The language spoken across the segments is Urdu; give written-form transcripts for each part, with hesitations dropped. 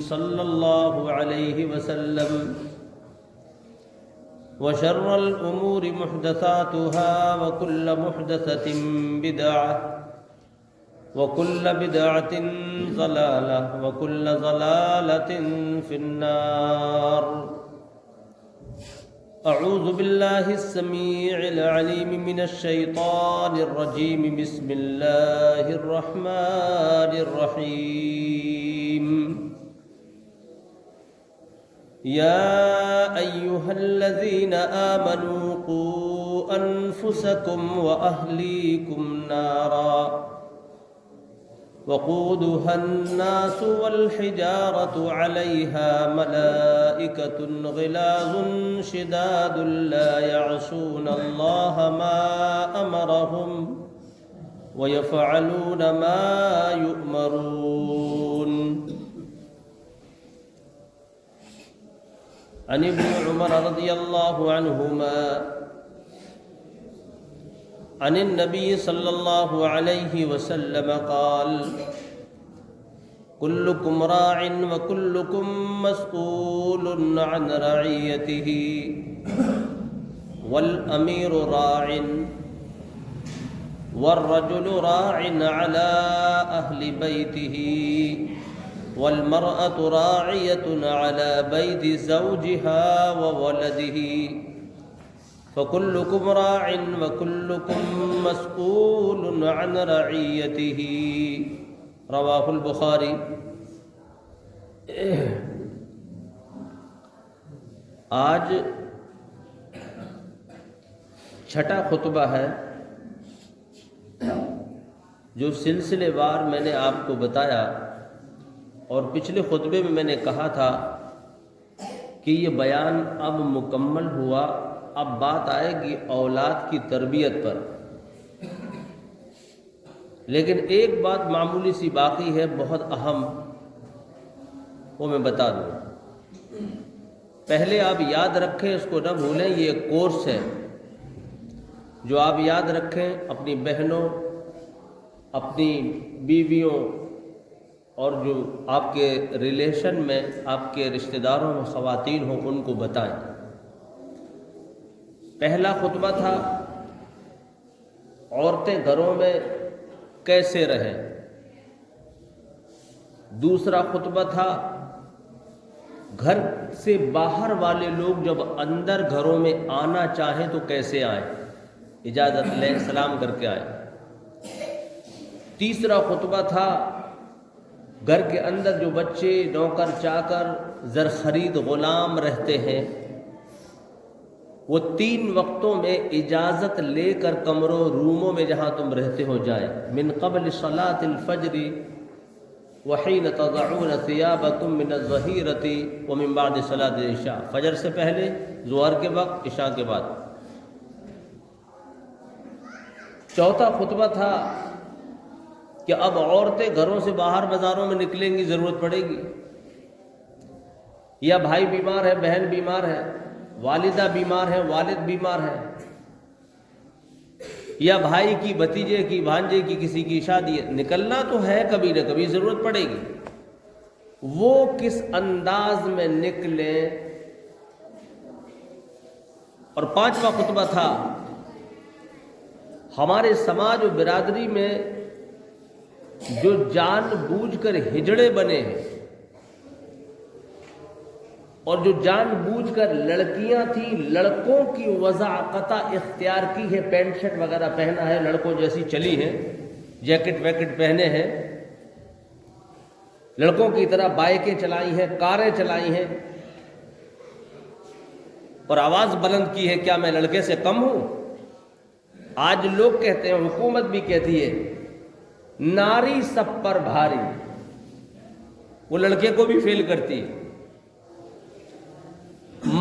صلى الله عليه وسلم وشر الأمور محدثاتها وكل محدثة بدعة وكل بدعة ضلالة وكل ضلالة في النار. أعوذ بالله السميع العليم من الشيطان الرجيم. بسم الله الرحمن الرحيم. يا أيها الذين آمنوا قوا أنفسكم وأهليكم نارا وقودها الناس والحجارة عليها ملائكة غلاظ شداد لا يعصون الله ما أمرهم ويفعلون ما يؤمرون. عن ابن عمر رضي الله عنهما عن النبي صلى الله عليه وسلم قال: كلكم راع وكلكم مسؤول عن رعيته والأمير راع والرجل راع على أهل بيته والمرأة راعية على بيت زوجها وولده فكلكم راع وكلكم مسؤول عن رعيته. رواہ البخاری. آج چھٹا خطبہ ہے جو سلسلے وار میں نے آپ کو بتایا، اور پچھلے خطبے میں نے کہا تھا کہ یہ بیان اب مکمل ہوا. اب بات آئے گی اولاد کی تربیت پر، لیکن ایک بات معمولی سی باقی ہے، بہت اہم، وہ میں بتا دوں. پہلے آپ یاد رکھیں، اس کو نہ بھولیں، یہ ایک کورس ہے جو آپ یاد رکھیں. اپنی بہنوں، اپنی بیویوں اور جو آپ کے ریلیشن میں آپ کے رشتہ داروں میں خواتین ہوں ان کو بتائیں. پہلا خطبہ تھا عورتیں گھروں میں کیسے رہیں. دوسرا خطبہ تھا گھر سے باہر والے لوگ جب اندر گھروں میں آنا چاہیں تو کیسے آئیں، اجازت لیں، سلام کر کے آئیں. تیسرا خطبہ تھا گھر کے اندر جو بچے نوکر چاکر زر خرید غلام رہتے ہیں وہ 3 وقتوں میں اجازت لے کر کمروں روموں میں جہاں تم رہتے ہو جائیں. من قبل صلاة الفجر وحین تضعون ثیابکم من الظہیرة ومن بعد صلاة العشاء. فجر سے پہلے، ظہر کے وقت، عشاء کے بعد. چوتھا خطبہ تھا کہ اب عورتیں گھروں سے باہر بازاروں میں نکلیں گی، ضرورت پڑے گی، یا بھائی بیمار ہے، بہن بیمار ہے، والدہ بیمار ہے، والد بیمار ہے، یا بھائی کی، بھتیجے کی، بھانجے کی کسی کی شادی ہے، نکلنا تو ہے، کبھی نہ کبھی ضرورت پڑے گی. وہ کس انداز میں نکلے. اور 5واں خطبہ تھا ہمارے سماج و برادری میں جو جان بوجھ کر ہجڑے بنے ہیں اور جو جان بوجھ کر لڑکیاں تھیں لڑکوں کی وضاقتہ اختیار کی ہے، پینٹ شرٹ وغیرہ پہنا ہے، لڑکوں جیسی چلی ہیں، جیکٹ ویکٹ پہنے ہیں، لڑکوں کی طرح بائکیں چلائی ہیں، کاریں چلائی ہیں، اور آواز بلند کی ہے، کیا میں لڑکے سے کم ہوں؟ آج لوگ کہتے ہیں، حکومت بھی کہتی ہے، ناری سب پر بھاری. وہ لڑکے کو بھی فیل کرتی ہے.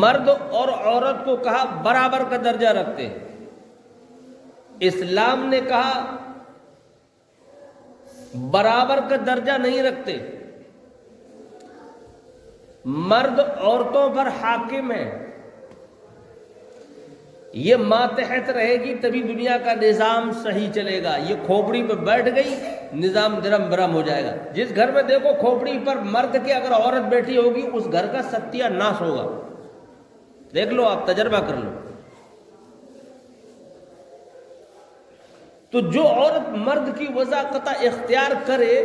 مرد اور عورت کو کہا برابر کا درجہ رکھتے ہیں. اسلام نے کہا برابر کا درجہ نہیں رکھتے. مرد عورتوں پر حاکم ہے. یہ ماتحت رہے گی تبھی دنیا کا نظام صحیح چلے گا. یہ کھوپڑی پہ بیٹھ گئی نظام درم برم ہو جائے گا. جس گھر میں دیکھو کھوپڑی پر مرد کے اگر عورت بیٹھی ہوگی اس گھر کا ستیہ ناش ہوگا. دیکھ لو آپ, تجربہ کر لو. تو جو عورت مرد کی وضاقتہ اختیار کرے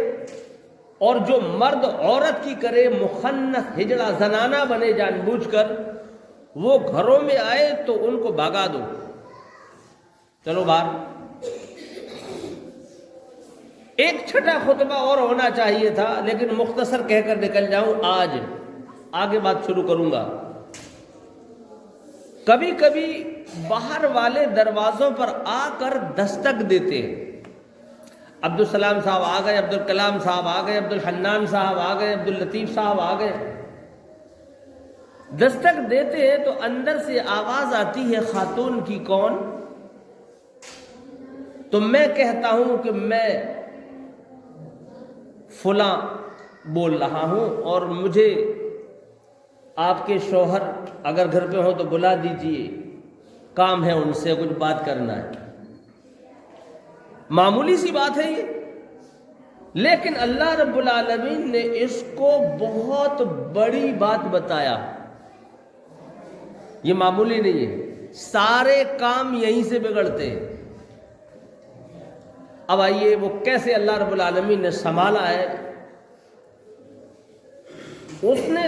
اور جو مرد عورت کی کرے, مخنث ہجڑا زنانہ بنے جان بوجھ کر, وہ گھروں میں آئے تو ان کو بھگا دو, چلو باہر. ایک چھٹا خطبہ اور ہونا چاہیے تھا لیکن مختصر کہہ کر نکل جاؤں, آج آگے بات شروع کروں گا. کبھی کبھی باہر والے دروازوں پر آ کر دستک دیتے ہیں. عبدالسلام صاحب آ گئے, عبدالکلام صاحب آ گئے, عبدالحنان صاحب آ گئے, عبداللطیف صاحب آ گئے. دستک دیتے ہیں تو اندر سے آواز آتی ہے خاتون کی, کون؟ تو میں کہتا ہوں کہ میں فلاں بول رہا ہوں اور مجھے آپ کے شوہر اگر گھر پہ ہوں تو بلا دیجئے, کام ہے ان سے, کچھ بات کرنا ہے. معمولی سی بات ہے یہ, لیکن اللہ رب العالمین نے اس کو بہت بڑی بات بتایا. یہ معمولی نہیں ہے, سارے کام یہیں سے بگڑتے ہیں. اب آئیے وہ کیسے اللہ رب العالمین نے سنبھالا ہے. اس نے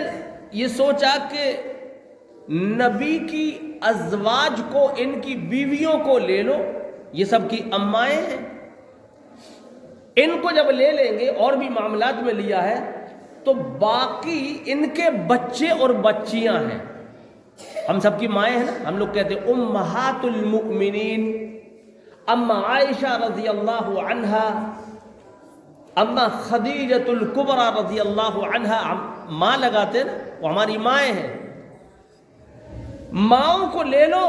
یہ سوچا کہ نبی کی ازواج کو, ان کی بیویوں کو لے لو, یہ سب کی امائیں ہیں, ان کو جب لے لیں گے اور بھی معاملات میں لیا ہے تو باقی ان کے بچے اور بچیاں ہیں. ہم سب کی مائیں ہیں نا, ہم لوگ کہتے ہیں امہات المؤمنین, اما عائشہ رضی اللہ عنہا, اما خدیجۃ الکبریٰ رضی اللہ عنہا, ماں لگاتے نا, وہ ہماری مائیں ہیں. ماؤں کو لے لو,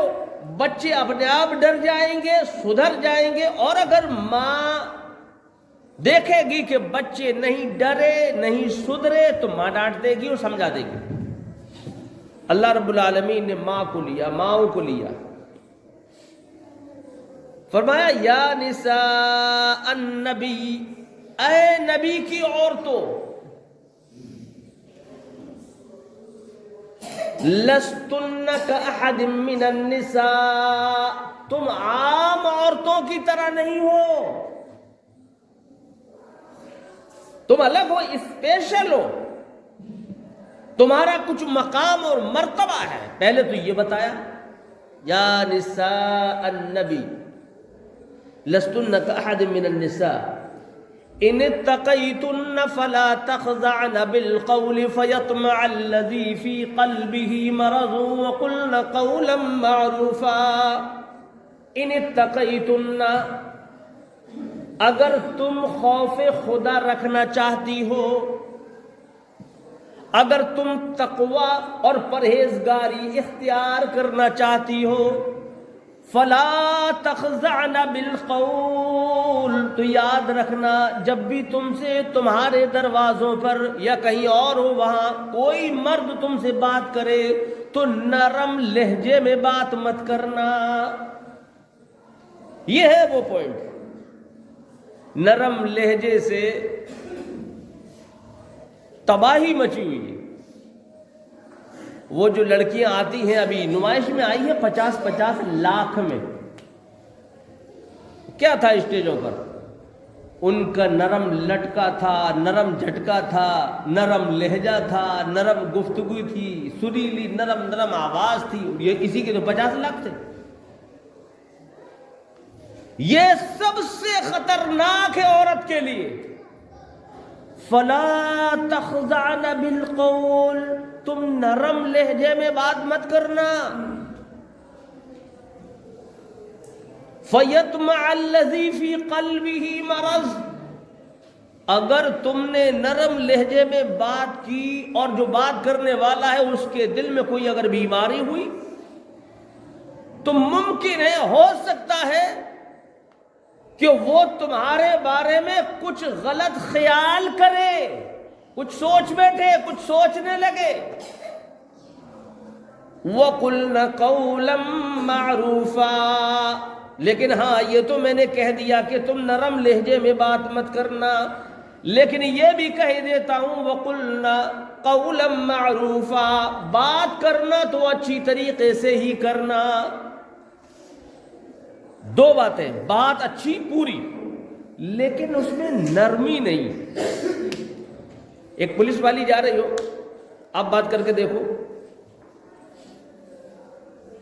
بچے اپنے آپ ڈر جائیں گے, سدھر جائیں گے. اور اگر ماں دیکھے گی کہ بچے نہیں ڈرے نہیں سدھرے تو ماں ڈانٹ دے گی اور سمجھا دے گی. اللہ رب العالمین نے ماں کو لیا, ماؤں کو لیا. فرمایا یا نساء النبی, اے نبی کی عورتوں, لستن کاحد من النساء, تم عام عورتوں کی طرح نہیں ہو, تم الگ ہو, اسپیشل ہو, تمہارا کچھ مقام اور مرتبہ ہے. پہلے تو یہ بتایا یا نساء النبی لستن کاحد من النساء ان اتقیتن فلا تخضعن بالقول فیطمع الذی فی قلبه مرض وقلن قولا معروفا. ان اتقیتن, اگر تم خوف خدا رکھنا چاہتی ہو, اگر تم تقوی اور پرہیزگاری اختیار کرنا چاہتی ہو, فلا تخضعن بالقول, تو یاد رکھنا جب بھی تم سے تمہارے دروازوں پر یا کہیں اور ہو وہاں کوئی مرد تم سے بات کرے تو نرم لہجے میں بات مت کرنا. یہ ہے وہ پوائنٹ. نرم لہجے سے تباہی مچی ہوئی ہے. وہ جو لڑکیاں آتی ہیں, ابھی نمائش میں آئی ہیں 50-50 لاکھ میں, کیا تھا اسٹیجوں پر, ان کا نرم لٹکا تھا, نرم جھٹکا تھا, نرم لہجہ تھا, نرم گفتگو تھی, سریلی نرم نرم آواز تھی. یہ اسی کے تو 50 لاکھ تھے. یہ سب سے خطرناک ہے عورت کے لیے. فلا تخضعن بالقول, تم نرم لہجے میں بات مت کرنا. فیطمع الذی فی قلبہ مرض, اگر تم نے نرم لہجے میں بات کی اور جو بات کرنے والا ہے اس کے دل میں کوئی اگر بیماری ہوئی تو ممکن ہے, ہو سکتا ہے کہ وہ تمہارے بارے میں کچھ غلط خیال کرے, کچھ سوچ بیٹھے, کچھ سوچنے لگے. وَقُلْنَ قَوْلًا مَّعْرُوفًا، لیکن ہاں یہ تو میں نے کہہ دیا کہ تم نرم لہجے میں بات مت کرنا، لیکن یہ بھی کہہ دیتا ہوں وَقُلْنَا قَوْلًا مَّعْرُوفًا، بات کرنا تو اچھی طریقے سے ہی کرنا۔ دو باتیں، بات اچھی پوری، لیکن اس میں نرمی نہیں۔ ایک پولیس والی جا رہی ہو، آپ بات کر کے دیکھو،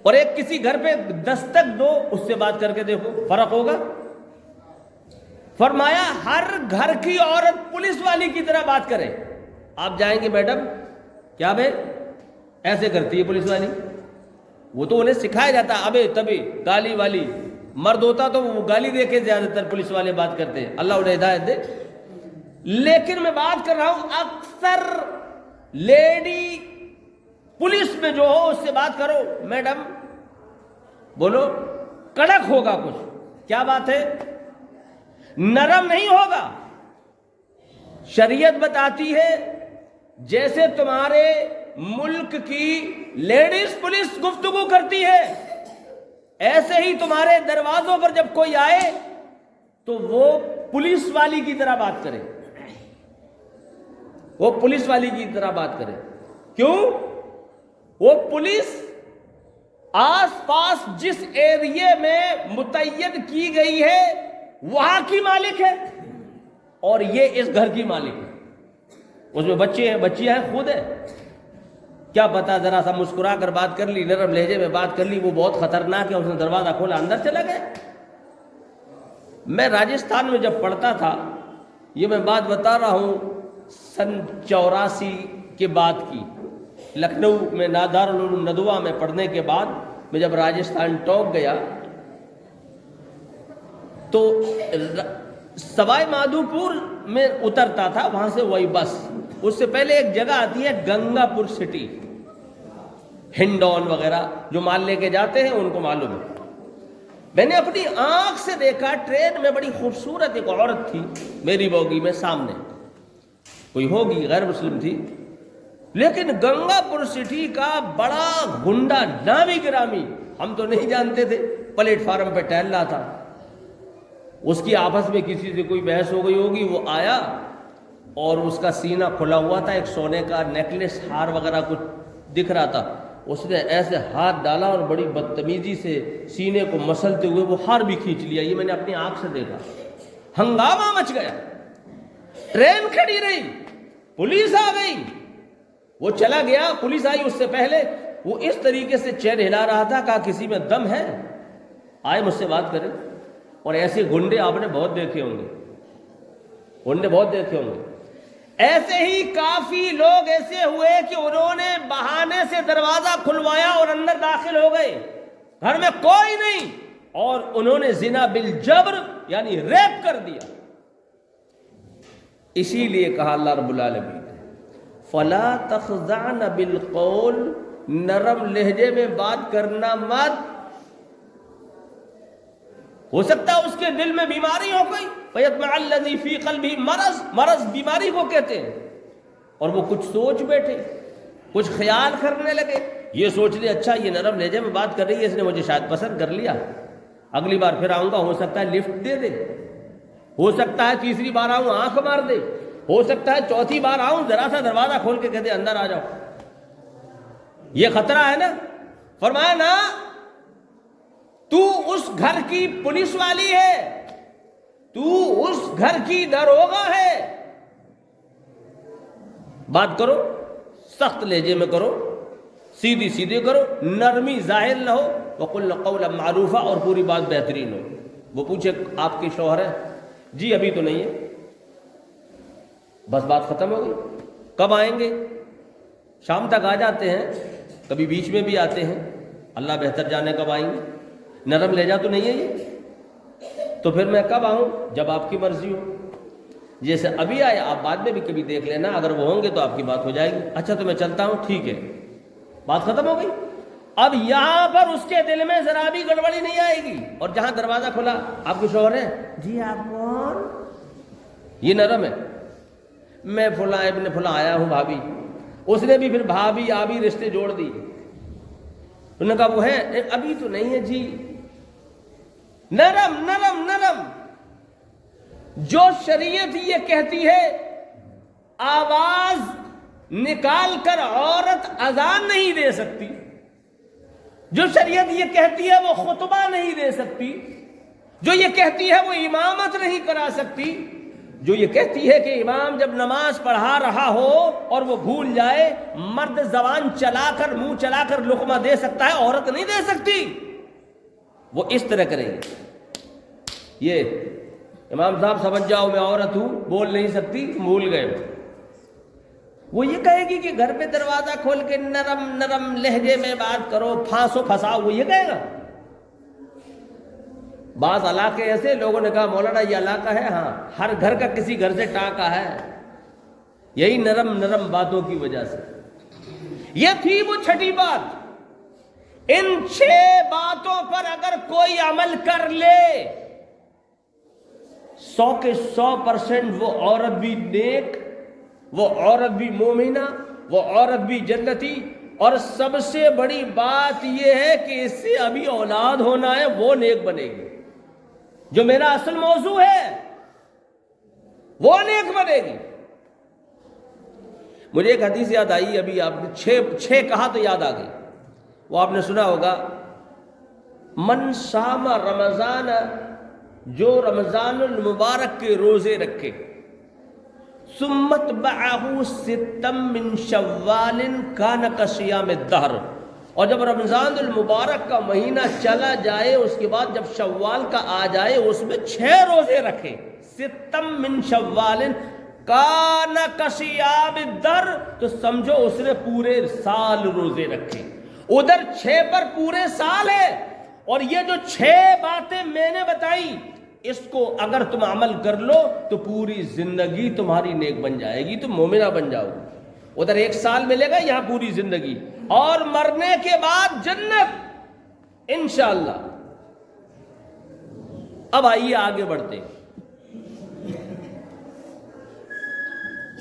اور ایک کسی گھر پہ دستک دو، اس سے بات کر کے دیکھو، فرق ہوگا؟ فرمایا ہر گھر کی عورت پولیس والی کی طرح بات کرے۔ آپ جائیں گے میڈم، کیا بھائی ایسے کرتی ہے پولیس والی؟ وہ تو انہیں سکھایا جاتا ہے ابے تبھی گالی والی، مرد ہوتا تو وہ گالی دے کے زیادہ تر پولیس والے بات کرتے ہیں، اللہ انہیں ہدایت دے۔ لیکن میں بات کر رہا ہوں اکثر لیڈی پولیس میں جو ہو اس سے بات کرو، میڈم بولو، کڑک ہوگا کچھ، کیا بات ہے؟ نرم نہیں ہوگا۔ شریعت بتاتی ہے جیسے تمہارے ملک کی لیڈیز پولیس گفتگو کرتی ہے، ایسے ہی تمہارے دروازوں پر جب کوئی آئے تو وہ پولیس والی کی طرح بات کرے، وہ پولیس والی کی طرح بات کرے۔ کیوں؟ وہ پولیس آس پاس جس ایریے میں متعین کی گئی ہے وہاں کی مالک ہے، اور یہ اس گھر کی مالک ہے، اس میں بچے ہیں، بچیاں ہیں، خود ہے۔ کیا پتا ذرا سا مسکرا کر بات کر لی، نرم لہجے میں بات کر لی، وہ بہت خطرناک ہے، اس نے دروازہ کھولا اندر چلا گیا۔ میں راجستھان میں جب پڑھتا تھا، یہ میں بات بتا رہا ہوں سن 84 کے بعد کی، لکھنؤ میں دارالعلوم ندوہ میں پڑھنے کے بعد میں جب راجستھان ٹوک گیا تو سوائے مادھوپور میں اترتا تھا، وہاں سے وہی بس، اس سے پہلے ایک جگہ آتی ہے گنگا پور سٹی، ہنڈون وغیرہ جو مال لے کے جاتے ہیں ان کو معلوم ہے۔ میں نے اپنی آنکھ سے دیکھا، ٹرین میں بڑی خوبصورت ایک عورت تھی میری بوگی میں سامنے، کوئی ہوگی غیر مسلم تھی، لیکن گنگا پور سٹی کا بڑا گنڈا نامی گرامی، ہم تو نہیں جانتے تھے، پلیٹ فارم پہ ٹہل رہا تھا، اس کی آپس میں کسی سے کوئی بحث ہو گئی ہوگی، وہ آیا اور اس کا سینہ کھلا ہوا تھا، ایک سونے کا نیکلس ہار وغیرہ کچھ دکھ رہا تھا، اس نے ایسے ہاتھ ڈالا اور بڑی بدتمیزی سے سینے کو مسلتے ہوئے وہ ہار بھی کھینچ لیا۔ یہ میں نے اپنی آنکھ سے دیکھا، ہنگامہ مچ گیا، ٹرین کھڑی رہی، پولیس آ گئی، وہ چلا گیا، پولیس آئی اس سے پہلے وہ اس طریقے سے چین ہلا رہا تھا، کہا کسی میں دم ہے آئے مجھ سے بات کرے۔ اور ایسے گنڈے آپ نے بہت دیکھے ہوں گے، گنڈے بہت دیکھے ہوں گے۔ ایسے ہی کافی لوگ ایسے ہوئے کہ انہوں نے بہانے سے دروازہ کھلوایا اور اندر داخل ہو گئے، گھر میں کوئی نہیں، اور انہوں نے زنا بالجبر یعنی ریپ کر دیا۔ اسی لیے کہا اللہ رب العالمین فَلَا تَخْضَعْنَ بِالْقَوْلِ، نرم لہجے میں بات کرنا مت۔ ہو سکتا ہے اس کے دل میں بیماری ہو گئی، فَيَطْمَعَ الَّذِي فِي قَلْبِهِ مرض بیماری کو کہتے ہیں، اور وہ کچھ سوچ بیٹھے، کچھ خیال کرنے لگے، یہ سوچ لے اچھا یہ نرم لہجے میں بات کر رہی ہے، اس نے مجھے شاید پسند کر لیا، اگلی بار پھر آؤں گا ہو سکتا ہے لفٹ دے دے، ہو سکتا ہے تیسری بار آؤں آنکھ مار دے، ہو سکتا ہے چوتھی بار آؤں ذرا سا دروازہ کھول کے کہتے اندر آ جاؤ۔ یہ خطرہ ہے نا۔ فرمایا نا، تو اس گھر کی پولیس والی ہے، تو اس گھر کی داروغہ ہے، بات کرو سخت لہجے میں کرو، سیدھی سیدھی کرو، نرمی ظاہر نہ ہو، وَقُلْنَ قَوْلًا مَّعْرُوفًا، اور پوری بات بہترین ہو۔ وہ پوچھے آپ کی شوہر ہے؟ جی ابھی تو نہیں ہے، بس بات ختم ہو گئی۔ کب آئیں گے؟ شام تک آ جاتے ہیں، کبھی بیچ میں بھی آتے ہیں، اللہ بہتر جانے کب آئیں گے۔ نرم لہجہ تو نہیں ہے یہ، تو پھر میں کب آؤں؟ جب آپ کی مرضی ہو، جیسے ابھی آئے آپ بعد میں بھی کبھی دیکھ لینا، اگر وہ ہوں گے تو آپ کی بات ہو جائے گی۔ اچھا تو میں چلتا ہوں، ٹھیک ہے، بات ختم ہو گئی۔ اب یہاں پر اس کے دل میں ذرا بھی گڑبڑی نہیں آئے گی، اور جہاں دروازہ کھلا آپ کے شوہر ہیں؟ جی آپ کون؟ یہ نرم ہے، میں فلاں ابن فلاں آیا ہوں بھابی، اس نے بھی پھر بھابھی آبی رشتے جوڑ دی، انہوں نے کہا وہ ہے، ابھی تو نہیں ہے جی. نرم نرم نرم. جو شریعت یہ کہتی ہے آواز نکال کر عورت اذان نہیں دے سکتی، جو شریعت یہ کہتی ہے وہ خطبہ نہیں دے سکتی، جو یہ کہتی ہے وہ امامت نہیں کرا سکتی، جو یہ کہتی ہے کہ امام جب نماز پڑھا رہا ہو اور وہ بھول جائے مرد زبان چلا کر منہ چلا کر لقمہ دے سکتا ہے، عورت نہیں دے سکتی. وہ اس طرح کرے گی. یہ امام صاحب سمجھ جاؤ میں عورت ہوں، بول نہیں سکتی، بھول گئے. وہ یہ کہے گی کہ گھر پہ دروازہ کھول کے نرم نرم لہجے میں بات کرو، پھانسو پھنساؤ، وہ یہ کہے گا؟ بعض علاقے ایسے لوگوں نے کہا مولانا یہ علاقہ ہے، ہاں ہر گھر کا کسی گھر سے ٹانکا ہے، یہی نرم نرم باتوں کی وجہ سے. یہ تھی وہ چھٹی بات. ان 6 باتوں پر اگر کوئی عمل کر لے 100 کے 100% وہ عورت بھی نیک، وہ عورت بھی مومنہ، وہ عورت بھی جنتی. اور سب سے بڑی بات یہ ہے کہ اس سے ابھی اولاد ہونا ہے، وہ نیک بنے گی. جو میرا اصل موضوع ہے وہ نیک بنے گی. مجھے ایک حدیث یاد آئی، ابھی آپ نے 6 کہا تو یاد آ گئی. وہ آپ نے سنا ہوگا، من صام رمضان، جو رمضان المبارک کے روزے رکھے، ثم اتبعہ 6 من شوال کان کصیام الدہر، اور جب رمضان المبارک کا مہینہ چلا جائے اس کے بعد جب شوال کا آ جائے اس میں 6 روزے رکھے، 6 من شوال کان کصیام الدہر، تو سمجھو اس نے پورے سال روزے رکھے. ادھر 6 پر پورے سال ہے، اور یہ جو 6 باتیں میں نے بتائی اس کو اگر تم عمل کر لو تو پوری زندگی تمہاری نیک بن جائے گی، تم مومنہ بن جاؤ گی. ادھر 1 سال ملے گا، یہاں پوری زندگی، اور مرنے کے بعد جنت انشاءاللہ. اب آئیے آگے بڑھتے.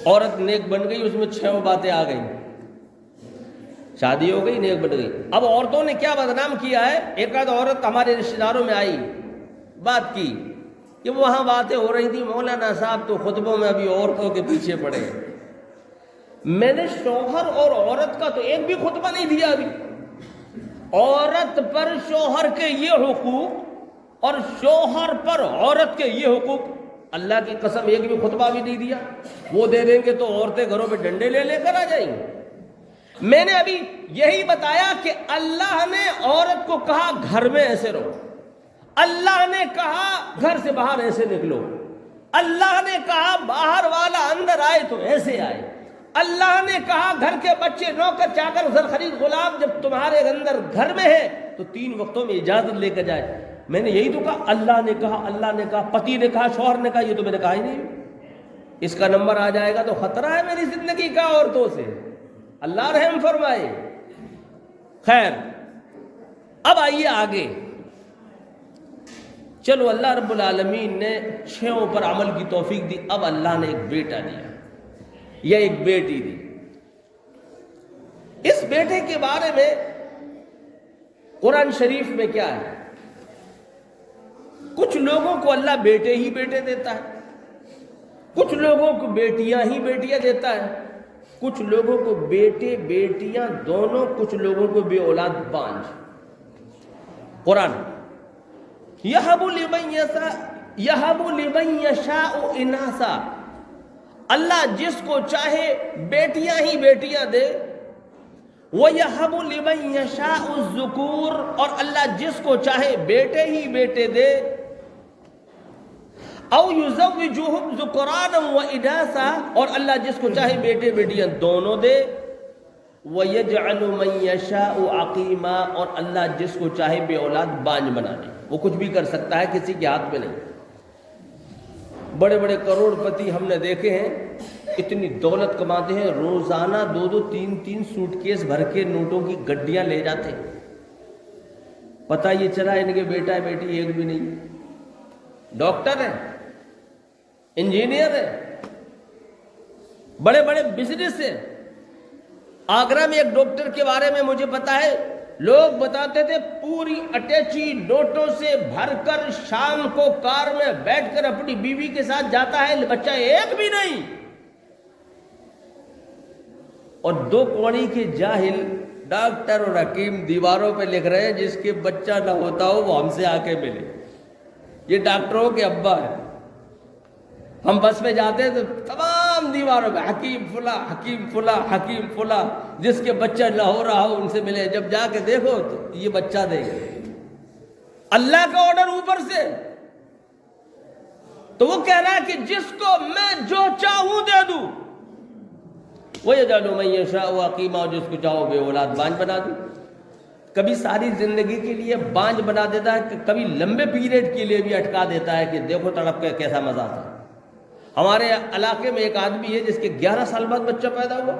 عورت نیک بن گئی، اس میں 6 باتیں آ گئی، شادی ہو گئی، نیک بن گئی. اب عورتوں نے کیا بدنام کیا ہے؟ ایک آدھ عورت ہمارے رشتہ داروں میں آئی، بات کی کہ وہاں باتیں ہو رہی تھی، مولانا صاحب تو خطبوں میں ابھی عورتوں کے پیچھے پڑے. میں نے شوہر اور عورت کا تو ایک بھی خطبہ نہیں دیا ابھی. عورت پر شوہر کے یہ حقوق اور شوہر پر عورت کے یہ حقوق، اللہ کی قسم ایک بھی خطبہ بھی نہیں دیا. وہ دے دیں گے تو عورتیں گھروں پہ ڈنڈے لے کر آ جائیں گی. میں نے ابھی یہی بتایا کہ اللہ نے عورت کو کہا گھر میں ایسے رہو، اللہ نے کہا گھر سے باہر ایسے نکلو، اللہ نے کہا باہر والا اندر آئے تو ایسے آئے، اللہ نے کہا گھر کے بچے نوکر چاکر زر خرید غلام جب تمہارے اندر گھر میں ہے تو 3 وقتوں میں اجازت لے کر جائے. میں نے یہی تو کہا، اللہ نے کہا، پتی نے کہا، شوہر نے کہا، یہ تو میں نے کہا ہی نہیں. اس کا نمبر آ جائے گا تو خطرہ ہے میری زندگی کا عورتوں سے، اللہ رحم فرمائے. خیر، اب آئیے آگے. چلو اللہ رب العالمین نے 6 پر عمل کی توفیق دی. اب اللہ نے ایک بیٹا دیا یا ایک بیٹی دی. اس بیٹے کے بارے میں قرآن شریف میں کیا ہے؟ کچھ لوگوں کو اللہ بیٹے ہی بیٹے دیتا ہے، کچھ لوگوں کو بیٹیاں ہی بیٹیاں دیتا ہے، کچھ لوگوں کو بیٹے بیٹیاں دونوں، کچھ لوگوں کو بے اولاد 5. قرآن یہب لمن یشاء اناسا، اللہ جس کو چاہے بیٹیاں ہی بیٹیاں دے. وَيَهَبُ لِمَن يَشَاءُ الذُّكُورَ، اور اللہ جس کو چاہے بیٹے ہی بیٹے دے. اَوْ يُزَوِّجُهُمْ ذُكْرَانًا وَإِنَاثًا، اور اللہ جس کو چاہے بیٹے بیٹیاں دونوں دے. وَيَجْعَلُ مَن يَشَاءُ عَقِيمًا، اور اللہ جس کو چاہے بے اولاد بانج بنا دے. وہ کچھ بھی کر سکتا ہے، کسی کے ہاتھ میں نہیں. بڑے بڑے کروڑ پتی ہم نے دیکھے ہیں، اتنی دولت کماتے ہیں، روزانہ 2-2 3-3 سوٹ کیس بھر کے نوٹوں کی گڈیاں لے جاتے ہیں. پتہ یہ چلا ان کے بیٹا بیٹی ایک بھی نہیں. ڈاکٹر ہے، انجینئر ہے، بڑے بڑے بزنس ہے. آگرہ میں ایک ڈاکٹر کے بارے میں مجھے پتا ہے، لوگ بتاتے تھے پوری اٹیچی نوٹوں سے بھر کر شام کو کار میں بیٹھ کر اپنی بیوی کے ساتھ جاتا ہے، بچہ ایک بھی نہیں. اور 2 کوڑی کے جاہل ڈاکٹر اور حکیم دیواروں پہ لکھ رہے ہیں جس کے بچہ نہ ہوتا ہو وہ ہم سے آ کے ملے. یہ ڈاکٹروں کے ابا ہے. ہم بس میں جاتے ہیں تو تمام دیواروں پہ حکیم فلاں حکیم فلاں حکیم فلاں، جس کے بچہ نہ ہو رہا ہو ان سے ملے. جب جا کے دیکھو تو یہ بچہ دے گا. اللہ کا آرڈر اوپر سے. تو وہ کہہ رہا ہے کہ جس کو میں جو چاہوں دے دوں. وَيَجْعَلُ مَن يَشَاءُ عَقِيمًا، جس کو چاہو بے اولاد بانج بنا دوں. کبھی ساری زندگی کے لیے بانج بنا دیتا ہے، کبھی لمبے پیریڈ کے لیے بھی اٹکا دیتا ہے کہ دیکھو تڑپ کے کیسا مزہ آتا ہے. ہمارے علاقے میں ایک آدمی ہے جس کے 11 سال بعد بچہ پیدا ہوا.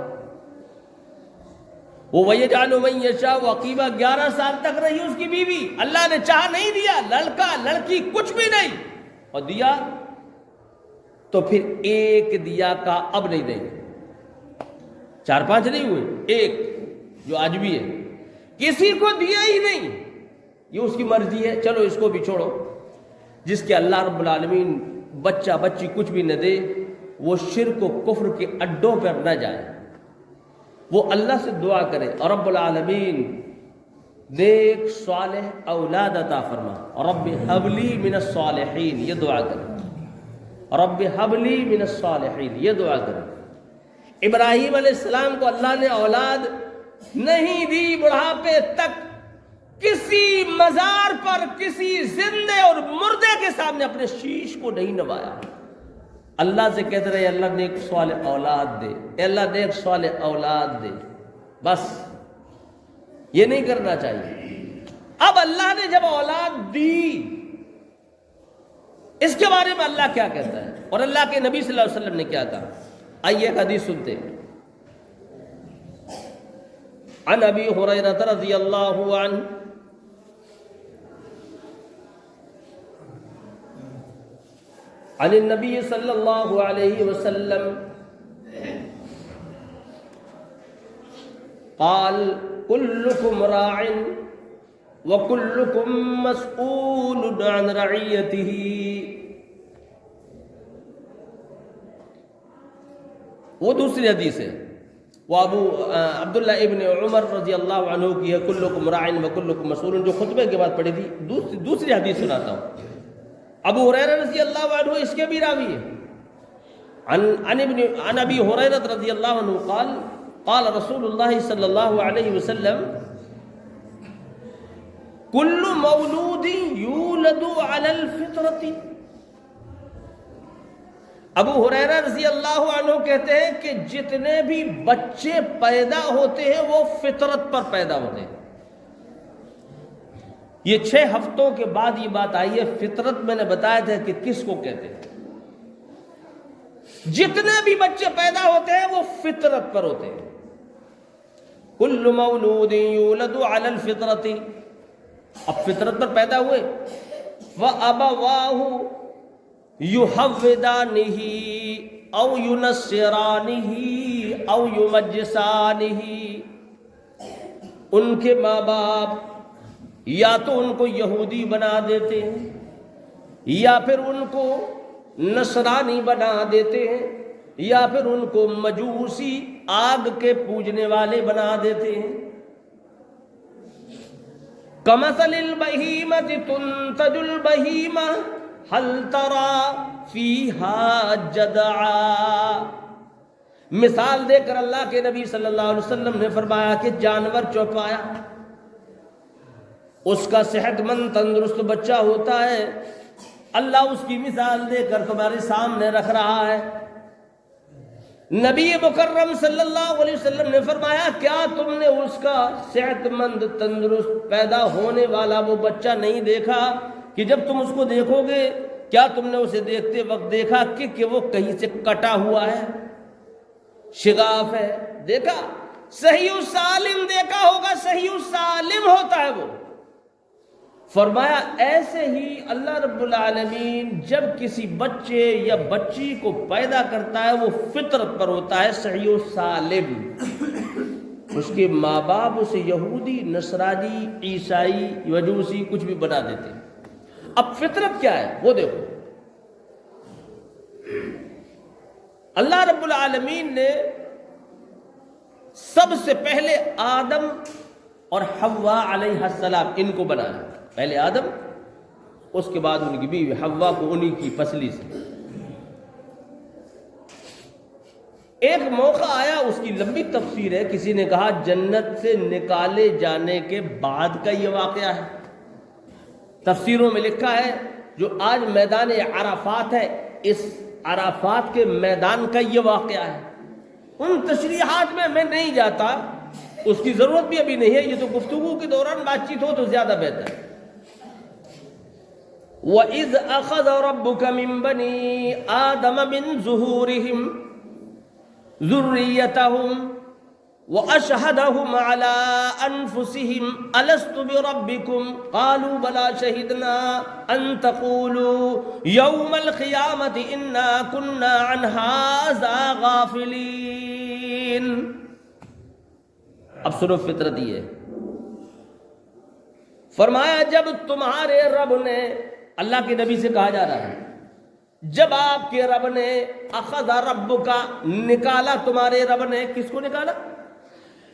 وہ وَيَجْعَلُ مَن يَشَاءُ عَقِيمًا 11 سال تک رہی اس کی بیوی. اللہ نے چاہ نہیں دیا، لڑکا لڑکی کچھ بھی نہیں، اور دیا تو پھر ایک دیا کا اب نہیں دیں گے. 4-5 نہیں ہوئے، ایک جو آج بھی ہے. کسی کو دیا ہی نہیں. یہ اس کی مرضی ہے، چلو اس کو بھی چھوڑو. جس کے اللہ رب العالمین بچہ بچی کچھ بھی نہ دے، وہ شرک و کفر کے اڈوں پر نہ جائے، وہ اللہ سے دعا کرے اور رب العالمین نیک صالح اولاد عطا فرما. رب ہب لی من الصالحین، یہ دعا کرے. رب ہب لی من الصالحین، یہ دعا کرے. ابراہیم علیہ السلام کو اللہ نے اولاد نہیں دی. بڑھاپے تک کسی مزار پر کسی زندے اور مردے کے سامنے اپنے شیش کو نہیں نوایا. اللہ سے کہتے رہے اللہ نیک صالح اولاد دے، اے اللہ نیک صالح اولاد دے. بس یہ نہیں کرنا چاہیے. اب اللہ نے جب اولاد دی، اس کے بارے میں اللہ کیا کہتا ہے اور اللہ کے نبی صلی اللہ علیہ وسلم نے کیا کہا. آئیے ایک حدیث سنتے ہیں. عن ابی ہریرہ رضی اللہ عنہ عن النبی صلی اللہ علیہ وسلم قال كلكم راع وكلكم مسؤول عن رعیته. وہ دوسری حدیث ہے، وہ ابو عبداللہ ابن عمر رضی اللہ عنہ کی ہے، کلکم راعن وکلکم مسئول، جو خطبے کے بعد پڑھی تھی. دوسری حدیث سناتا ہوں. ابو ہریرہ رضی اللہ عنہ اس کے بھی راوی ہے. عن ابی ہریرہ رضی اللہ عنہ قال قال رسول اللہ صلی اللہ علیہ وسلم کل مولود یولد علی الفطرۃ. ابو ہریرہ رضی اللہ عنہ کہتے ہیں کہ جتنے بھی بچے پیدا ہوتے ہیں وہ فطرت پر پیدا ہوتے ہیں. یہ 6 ہفتوں کے بعد یہ بات آئی ہے. فطرت میں نے بتایا تھا کہ کس کو کہتے ہیں. جتنے بھی بچے پیدا ہوتے ہیں وہ فطرت پر ہوتے ہیں. کل مولود یولد علی الفطرۃ. اب فطرت پر پیدا ہوئے. وَأَبَوَاهُ يُحَوِّدَانِهِ أَوْ يُنَصِّرَانِهِ أَوْ يُمَجِّسَانِهِ. ان کے ماں باپ یا تو ان کو یہودی بنا دیتے ہیں یا پھر ان کو نصرانی بنا دیتے ہیں یا پھر ان کو مجوسی آگ کے پوجنے والے بنا دیتے ہیں. کمثل البہیمۃ تنتج البہیمہ هل ترى فيها جدعا. مثال دے کر اللہ کے نبی صلی اللہ علیہ وسلم نے فرمایا کہ جانور چوپایا، اس کا صحت مند تندرست بچہ ہوتا ہے. اللہ اس کی مثال دے کر تمہارے سامنے رکھ رہا ہے. نبی مکرم صلی اللہ علیہ وسلم نے فرمایا کیا تم نے اس کا صحت مند تندرست پیدا ہونے والا وہ بچہ نہیں دیکھا کہ جب تم اس کو دیکھو گے کیا تم نے اسے دیکھتے وقت دیکھا کہ وہ کہیں سے کٹا ہوا ہے، شگاف ہے؟ دیکھا؟ صحیح سالم دیکھا ہوگا، صحیح سالم ہوتا ہے وہ. فرمایا ایسے ہی اللہ رب العالمین جب کسی بچے یا بچی کو پیدا کرتا ہے وہ فطرت پر ہوتا ہے، صحیح و سالم. اس کے ماں باپ اسے یہودی، نصرانی، عیسائی، مجوسی کچھ بھی بنا دیتے. اب فطرت کیا ہے وہ دیکھو. اللہ رب العالمین نے سب سے پہلے آدم اور حوا علیہ السلام ان کو بنایا. پہلے آدم، اس کے بعد ان کی بیوی حوا کو انہی کی پسلی سے. ایک موقع آیا، اس کی لمبی تفسیر ہے. کسی نے کہا جنت سے نکالے جانے کے بعد کا یہ واقعہ ہے. تفسیروں میں لکھا ہے جو آج میدان عرفات ہے، اس عرفات کے میدان کا یہ واقعہ ہے. ان تشریحات میں نہیں جاتا، اس کی ضرورت بھی ابھی نہیں ہے. یہ تو گفتگو کے دوران بات چیت ہو تو زیادہ بہتر ہے. وَإِذْ أَخَذَ رَبُّكَ مِن بَنِي آدَمَ مِن ظُهُورِهِمْ ذُرِّيَّتَهُمْ وَأَشْهَدَهُمْ عَلَىٰ أَنفُسِهِمْ أَلَسْتُ بِرَبِّكُمْ قَالُوا بَلَىٰ شَهِدْنَا أَن تَقُولُوا يَوْمَ الْقِيَامَةِ إِنَّا كُنَّا عَنْ هَٰذَا غَافِلِينَ. اب سنو فطرت یہ ہے. فرمایا جب تمہارے رب نے، اللہ کے نبی سے کہا جا رہا ہے، جب آپ کے رب نے، اخذ رب کا نکالا، تمہارے رب نے کس کو نکالا؟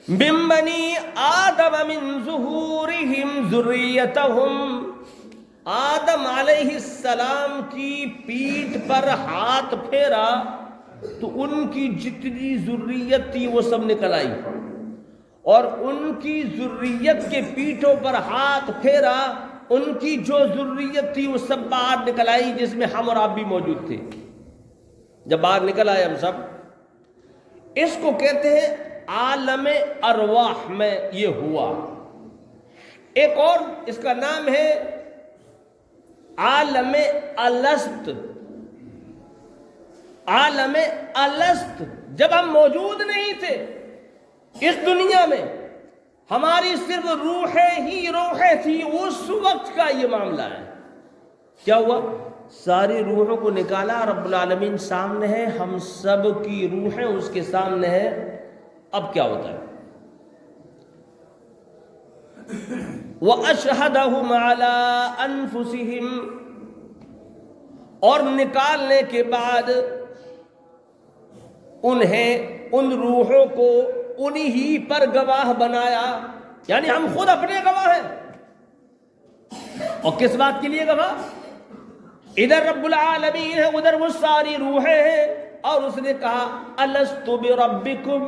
من بنی آدم من ظہورہم ذریتہم، آدم علیہ السلام کی پیٹھ پر ہاتھ پھیرا تو ان کی جتنی ذریت تھی وہ سب نکل آئی. اور ان کی ذریت کے پیٹھوں پر ہاتھ پھیرا، ان کی جو ذریت تھی وہ سب باہر نکل آئی، جس میں ہم اور آپ بھی موجود تھے. جب باہر نکل آئے ہم سب، اس کو کہتے ہیں عالم ارواح میں یہ ہوا. ایک اور اس کا نام ہے عالم الست. عالم الست جب ہم موجود نہیں تھے اس دنیا میں، ہماری صرف روحیں ہی روحیں تھی، اس وقت کا یہ معاملہ ہے. کیا ہوا؟ ساری روحوں کو نکالا، رب العالمین سامنے ہے، ہم سب کی روحیں اس کے سامنے ہے. اب کیا ہوتا ہے؟ وَأَشْهَدَهُمْ عَلَىٰ أَنفُسِهِمْ، اور نکالنے کے بعد انہیں، ان روحوں کو انہی پر گواہ بنایا. یعنی ہم خود اپنے گواہ ہیں. اور کس بات کے لیے گواہ؟ ادھر رب العالمین ہے، ادھر وہ ساری روحیں ہیں. اور اس نے کہا الست بربکم،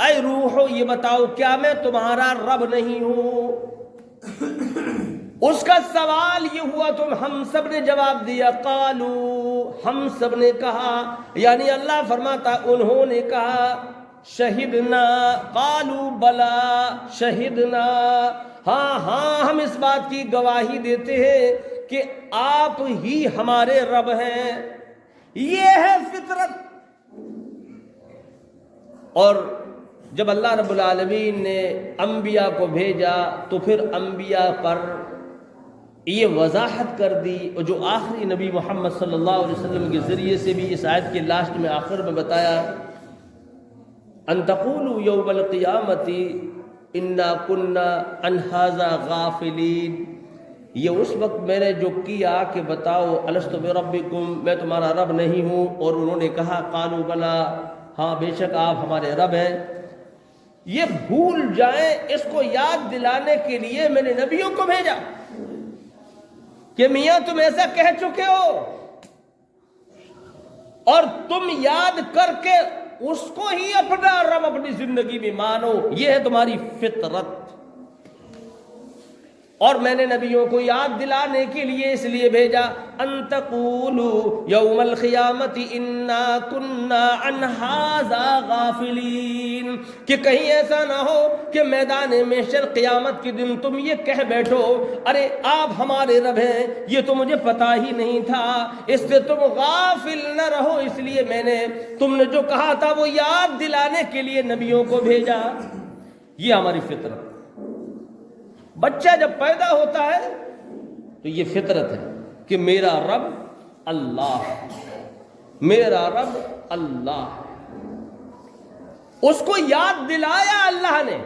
اے روحو یہ بتاؤ کیا میں تمہارا رب نہیں ہوں؟ اس کا سوال یہ ہوا تو ہم سب نے جواب دیا قالو، ہم سب نے کہا، یعنی اللہ فرماتا انہوں نے کہا شہدنا، قالو بلا شہدنا، ہاں ہاں ہم اس بات کی گواہی دیتے ہیں کہ آپ ہی ہمارے رب ہیں. یہ ہے فطرت. اور جب اللہ رب العالمین نے انبیاء کو بھیجا تو پھر انبیاء پر یہ وضاحت کر دی، اور جو آخری نبی محمد صلی اللہ علیہ وسلم کے ذریعے سے بھی اس آیت کے لاسٹ میں آخر میں بتایا ان تقولوا یوم القیامت انا کنا عن ھذا غافلین. یہ اس وقت میں نے جو کیا کہ بتاؤ الست بربکم، میں تمہارا رب نہیں ہوں. اور انہوں نے کہا قالوا بلا، ہاں بے شک آپ ہمارے رب ہیں. یہ بھول جائیں، اس کو یاد دلانے کے لیے میں نے نبیوں کو بھیجا کہ میاں تم ایسا کہہ چکے ہو اور تم یاد کر کے اس کو ہی اپنا رب اپنی زندگی میں مانو. یہ ہے تمہاری فطرت. اور میں نے نبیوں کو یاد دلانے کے لیے اس لیے بھیجا ان تقولوا یوم القیامت انا کنا عن ھذا غافلین، کہ کہیں ایسا نہ ہو کہ میدان محشر قیامت کے دن تم یہ کہہ بیٹھو ارے آپ ہمارے رب ہیں، یہ تو مجھے پتا ہی نہیں تھا. اس سے تم غافل نہ رہو، اس لیے میں نے تم نے جو کہا تھا وہ یاد دلانے کے لیے نبیوں کو بھیجا. یہ ہماری فطرت. بچہ جب پیدا ہوتا ہے تو یہ فطرت ہے کہ میرا رب اللہ، میرا رب اللہ. اس کو یاد دلایا اللہ نے،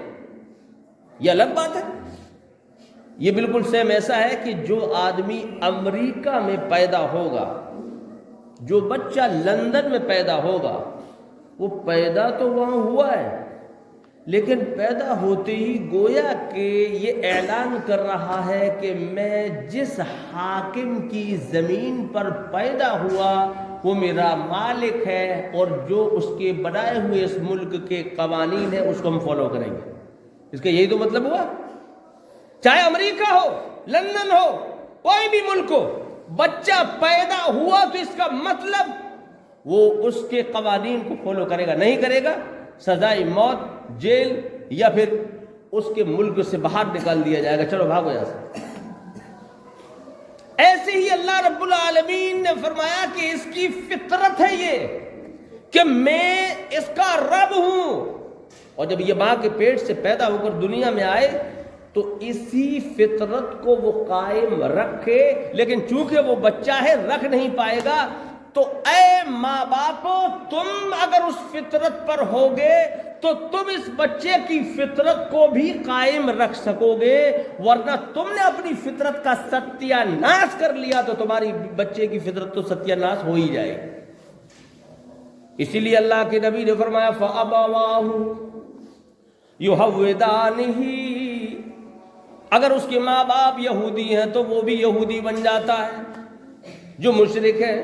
یہ الگ بات ہے۔ یہ بالکل سیم ایسا ہے کہ جو آدمی امریکہ میں پیدا ہوگا، جو بچہ لندن میں پیدا ہوگا، وہ پیدا تو وہاں ہوا ہے، لیکن پیدا ہوتے ہی گویا کہ یہ اعلان کر رہا ہے کہ میں جس حاکم کی زمین پر پیدا ہوا وہ میرا مالک ہے، اور جو اس کے بنائے ہوئے اس ملک کے قوانین ہیں اس کو ہم فالو کریں گے۔ اس کا یہی تو مطلب ہوا، چاہے امریکہ ہو، لندن ہو، کوئی بھی ملک ہو، بچہ پیدا ہوا تو اس کا مطلب وہ اس کے قوانین کو فالو کرے گا، نہیں کرے گا سزائے موت، جیل، یا پھر اس کے ملک سے باہر نکال دیا جائے گا، چلو بھاگو یہاں سے۔ ایسے ہی اللہ رب العالمین نے فرمایا کہ اس کی فطرت ہے یہ کہ میں اس کا رب ہوں، اور جب یہ ماں کے پیٹ سے پیدا ہو کر دنیا میں آئے تو اسی فطرت کو وہ قائم رکھے، لیکن چونکہ وہ بچہ ہے رکھ نہیں پائے گا۔ تو اے ماں باپو، تم اگر اس فطرت پر ہوگے تو تم اس بچے کی فطرت کو بھی قائم رکھ سکو گے، ورنہ تم نے اپنی فطرت کا ستیہ ناش کر لیا تو تمہاری بچے کی فطرت تو ستیہ ناش ہو ہی جائے گی۔ اسی لیے اللہ کے نبی نے فرمایا فَأَبَوَاهُ يُهَوِّدَانِهِ، اگر اس کے ماں باپ یہودی ہیں تو وہ بھی یہودی بن جاتا ہے جو مشرک ہے،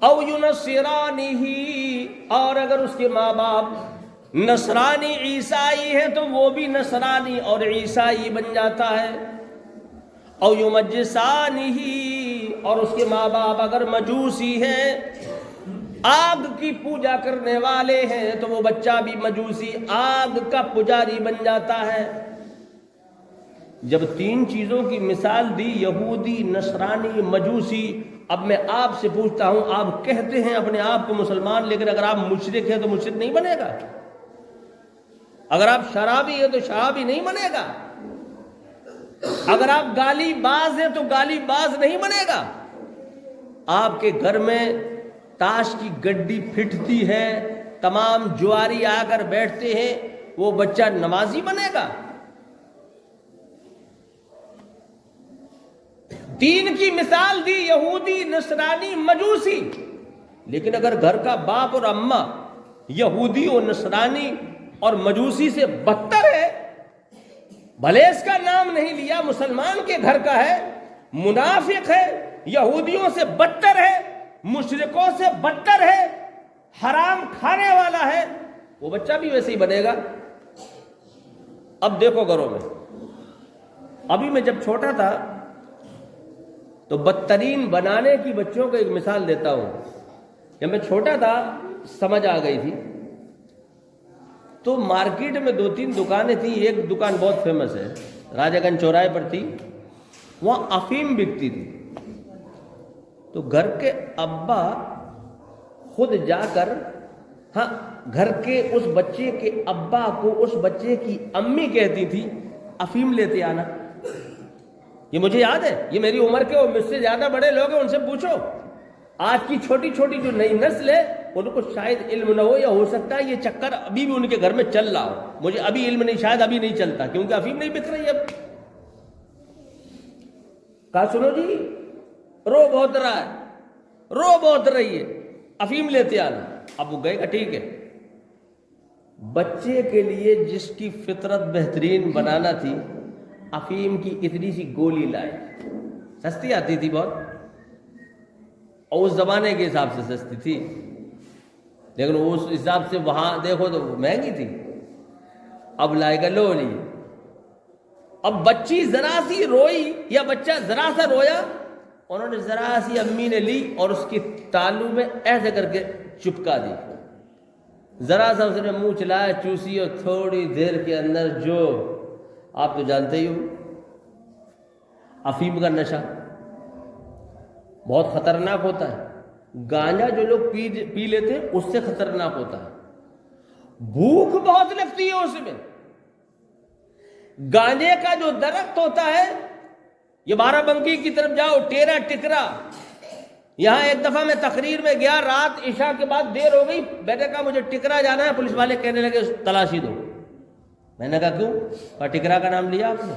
او یُنَصِّرَانِهِ، اور اگر اس کے ماں باپ نصرانی عیسائی ہیں تو وہ بھی نصرانی اور عیسائی بن جاتا ہے، او یُمَجِّسَانِهِ، اور اس کے ماں باپ اگر مجوسی ہیں، آگ کی پوجا کرنے والے ہیں، تو وہ بچہ بھی مجوسی، آگ کا پجاری بن جاتا ہے۔ جب تین چیزوں کی مثال دی، یہودی، نصرانی، مجوسی، اب میں آپ سے پوچھتا ہوں، آپ کہتے ہیں اپنے آپ کو مسلمان، لیکن اگر آپ مشرک ہیں تو مشرک نہیں بنے گا؟ اگر آپ شرابی ہیں تو شرابی نہیں بنے گا؟ اگر آپ گالی باز ہیں تو گالی باز نہیں بنے گا؟ آپ کے گھر میں تاش کی گڈی پھٹتی ہے، تمام جواری آ کر بیٹھتے ہیں، وہ بچہ نمازی بنے گا؟ تین کی مثال دی، یہودی، نصرانی، مجوسی، لیکن اگر گھر کا باپ اور اماں یہودی اور نصرانی اور مجوسی سے بدتر ہے، بھلے اس کا نام نہیں لیا، مسلمان کے گھر کا ہے، منافق ہے، یہودیوں سے بدتر ہے، مشرکوں سے بدتر ہے، حرام کھانے والا ہے، وہ بچہ بھی ویسے ہی بنے گا۔ اب دیکھو گھروں میں، ابھی میں جب چھوٹا تھا تو بدترین بنانے کی بچوں کو ایک مثال دیتا ہوں۔ جب میں چھوٹا تھا، سمجھ آ گئی تھی، تو مارکیٹ میں دو تین دکانیں تھیں، ایک دکان بہت فیمس ہے، راجہ گنج چوراہے پر تھی، وہاں افیم بکتی تھی۔ تو گھر کے ابا خود جا کر، گھر کے اس بچے کے ابا کو اس بچے کی امی کہتی تھی افیم لیتے آنا۔ یہ مجھے یاد ہے، یہ میری عمر کے اور مجھ سے زیادہ بڑے لوگ ہیں، ان سے پوچھو۔ آج کی چھوٹی چھوٹی جو نئی نسل ہے ان کو شاید علم نہ ہو، یا ہو سکتا ہے یہ چکر ابھی بھی ان کے گھر میں چل رہا ہو، مجھے ابھی علم نہیں، شاید ابھی نہیں چلتا کیونکہ افیم نہیں بک رہی اب۔ کہا سنو جی، رو بہت رہا ہے، رو بہت رہی ہے، افیم لیتے آنا۔ اب وہ گئے گا، ٹھیک ہے۔ بچے کے لیے جس کی فطرت بہترین بنانا تھی، افیم کی اتنی سی گولی لائے، سستی آتی تھی بہت، اور اس زمانے کے حساب سے سستی تھی، لیکن اس حساب سے وہاں دیکھو تو مہنگی تھی۔ اب لائے گا، لو لی۔ اب بچی ذرا سی روئی یا بچہ ذرا سا رویا، انہوں نے ذرا سی امی نے لی اور اس کی تالو میں ایسے کر کے چپکا دی، ذرا سا اس نے منہ چلایا، چوسی، اور تھوڑی دیر کے اندر جو آپ تو جانتے ہی ہو، افیم کا نشہ بہت خطرناک ہوتا ہے۔ گانجا جو لوگ پی لیتے ہیں اس سے خطرناک ہوتا ہے، بھوک بہت لگتی ہے اس میں۔ گانجے کا جو درخت ہوتا ہے، یہ بارہ بنکی کی طرف جاؤ، ٹیرا ٹکرا، یہاں ایک دفعہ میں تقریر میں گیا، رات عشاء کے بعد دیر ہو گئی، بیٹے کہا مجھے ٹکرا جانا ہے، پولیس والے کہنے لگے تلاشی دو۔ میں نے کہا کیوں؟ کہا ٹکرا کا نام لیا آپ نے؟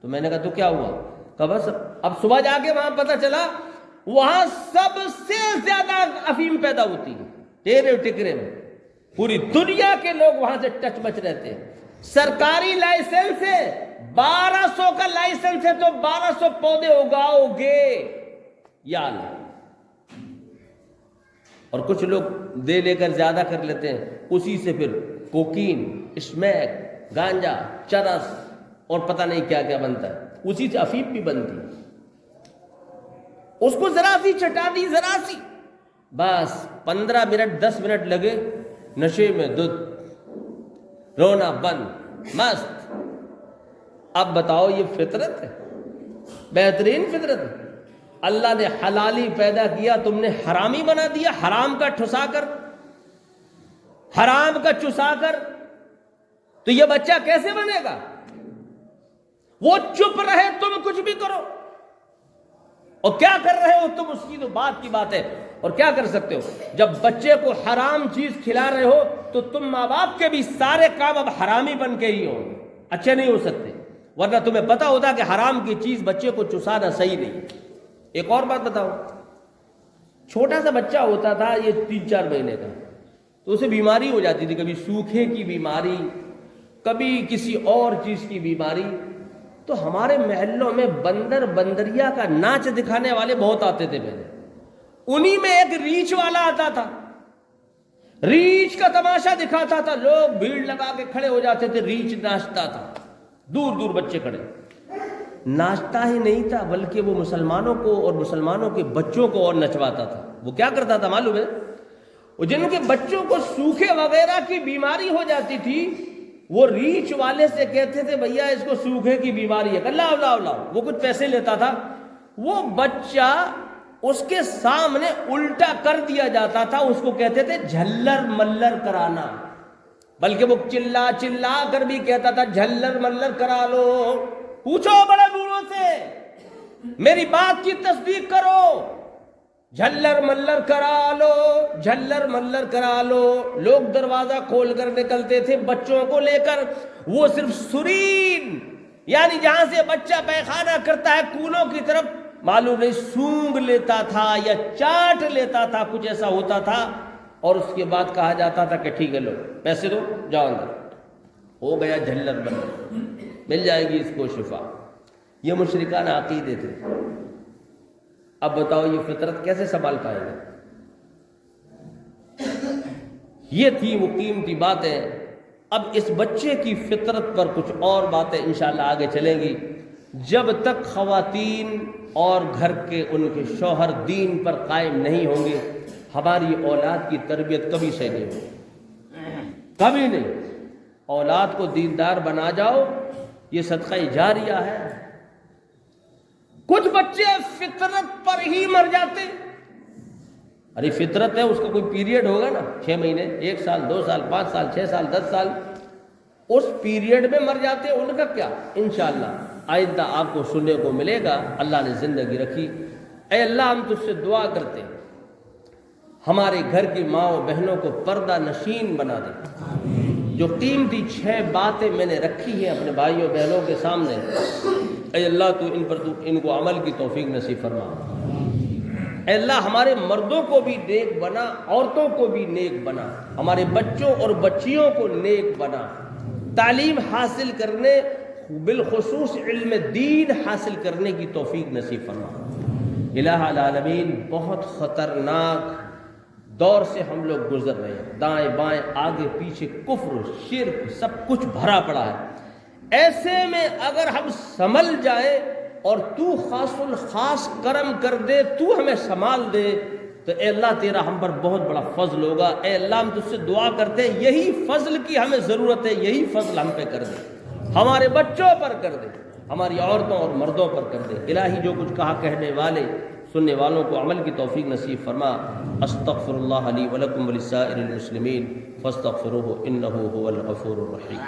تو میں نے کہا تو کیا ہوا؟ کہا بس اب صبح جا کے وہاں پتہ چلا وہاں سب سے زیادہ افیم پیدا ہوتی ہے تیرے ٹکرے میں، پوری دنیا کے لوگ وہاں سے ٹچ مچ رہتے ہیں۔ سرکاری لائسنس ہے، 1200 کا لائسنس ہے تو 1200 پودے اگاؤ گے یا اللہ۔ اور کچھ لوگ دے لے کر زیادہ کر لیتے ہیں، اسی سے پھر کوکین، اسمیک، گانجا، چرس اور پتہ نہیں کیا کیا بنتا ہے، اسی سے افیم بھی بنتی ہے۔ اس کو ذرا سی چٹا دی، ذرا سی، بس 15 منٹ 10 منٹ لگے، نشے میں دودھ، رونا بند، مست۔ اب بتاؤ یہ فطرت ہے؟ بہترین فطرت ہے۔ اللہ نے حلالی پیدا کیا، تم نے حرامی بنا دیا، حرام کا ٹھسا کر، حرام کا چسا کر، تو یہ بچہ کیسے بنے گا؟ وہ چپ رہے تم کچھ بھی کرو، اور کیا کر رہے ہو تم اس کی تو بات کی بات ہے۔ اور کیا کر سکتے ہو؟ جب بچے کو حرام چیز کھلا رہے ہو تو تم ماں باپ کے بھی سارے کام اب حرامی بن کے ہی ہوں، اچھے نہیں ہو سکتے، ورنہ تمہیں پتا ہوتا کہ حرام کی چیز بچے کو چسانا صحیح نہیں۔ ایک اور بات بتاؤ، چھوٹا سا بچہ ہوتا تھا یہ 3-4 مہینے کا، تو اسے بیماری ہو جاتی تھی، کبھی سوکھے کی بیماری، کبھی کسی اور چیز کی بیماری، تو ہمارے محلوں میں بندر بندریا کا ناچ دکھانے والے بہت آتے تھے پہلے، انہی میں ایک ریچھ والا آتا تھا، ریچھ کا تماشا دکھاتا تھا، لوگ بھیڑ لگا کے کھڑے ہو جاتے تھے، ریچھ ناچتا تھا، دور دور بچے کھڑے، ناچتا ہی نہیں تھا بلکہ وہ مسلمانوں کو اور مسلمانوں کے بچوں کو اور نچواتا تھا۔ وہ کیا کرتا تھا معلوم ہے؟ وہ جن کے بچوں کو سوکھے وغیرہ کی بیماری ہو جاتی تھی، وہ ریچھ والے سے کہتے تھے بھیا اس کو سوکھے کی بیماری ہے، اللہ اللہ اللہ، وہ کچھ پیسے لیتا تھا، وہ بچہ اس کے سامنے الٹا کر دیا جاتا تھا، اس کو کہتے تھے جھلر ملر کرانا، بلکہ وہ چلا چلا کر بھی کہتا تھا جھلر ملر کرا لو، پوچھو بڑے بوڑھوں سے، میری بات کی تصدیق کرو، جھلر ملر کرا لو، جھلر ملر کرا لو۔ لوگ دروازہ کھول کر نکلتے تھے بچوں کو لے کر، وہ صرف سرین، یعنی جہاں سے بچہ پیخانہ کرتا ہے کونوں کی طرف، معلوم نہیں سونگ لیتا تھا یا چاٹ لیتا تھا، کچھ ایسا ہوتا تھا، اور اس کے بعد کہا جاتا تھا کہ ٹھیک ہے لو پیسے دو جاؤ اندر، ہو گیا جھلر ملر، مل جائے گی اس کو شفا۔ یہ مشرکان عقیدے تھے۔ اب بتاؤ یہ فطرت کیسے سنبھال پائے گا؟ یہ تھی وہ قیمتی باتیں۔ اب اس بچے کی فطرت پر کچھ اور باتیں انشاءاللہ آگے چلیں گی۔ جب تک خواتین اور گھر کے ان کے شوہر دین پر قائم نہیں ہوں گے، ہماری اولاد کی تربیت کبھی سے نہیں ہوگی، کبھی نہیں۔ اولاد کو دیندار بنا جاؤ، یہ صدقہ جاریہ ہے۔ کچھ بچے فطرت پر ہی مر جاتے، ارے فطرت ہے، اس کا کوئی پیریڈ ہوگا نا، 6 مہینے، 1 سال، 2 سال، 5 سال، 6 سال، 10 سال، اس پیریڈ میں مر جاتے، ان کا کیا؟ انشاءاللہ آئندہ آپ کو سننے کو ملے گا۔ اللہ نے زندگی رکھی۔ اے اللہ ہم تجھ سے دعا کرتے ہیں ہمارے گھر کی ماں و بہنوں کو پردہ نشین بنا دے۔ جو قیمتی 6 باتیں میں نے رکھی ہیں اپنے بھائیوں بہنوں کے سامنے، اے اللہ تو ان کو عمل کی توفیق نصیب فرما۔ اے اللہ ہمارے مردوں کو بھی نیک بنا، عورتوں کو بھی نیک بنا، ہمارے بچوں اور بچیوں کو نیک بنا، تعلیم حاصل کرنے، بالخصوص علم دین حاصل کرنے کی توفیق نصیب فرما۔ الہ العالمین، بہت خطرناک دور سے ہم لوگ گزر رہے ہیں، دائیں بائیں آگے پیچھے کفر شرک سب کچھ بھرا پڑا ہے۔ ایسے میں اگر ہم سنبھل جائیں اور تو خاص الخاص کرم کر دے، تو ہمیں سنبھال دے، تو اے اللہ تیرا ہم پر بہت بڑا فضل ہوگا۔ اے اللہ ہم تجھ سے دعا کرتے ہیں، یہی فضل کی ہمیں ضرورت ہے، یہی فضل ہم پہ کر دے، ہمارے بچوں پر کر دے، ہماری عورتوں اور مردوں پر کر دے۔ الہی جو کچھ کہا کہنے والے سننے والوں کو عمل کی توفیق نصیب فرما۔ استغفر اللہ لی ولکم ولسائر المسلمین فاستغفروہ انہ هو الغفور الرحیم۔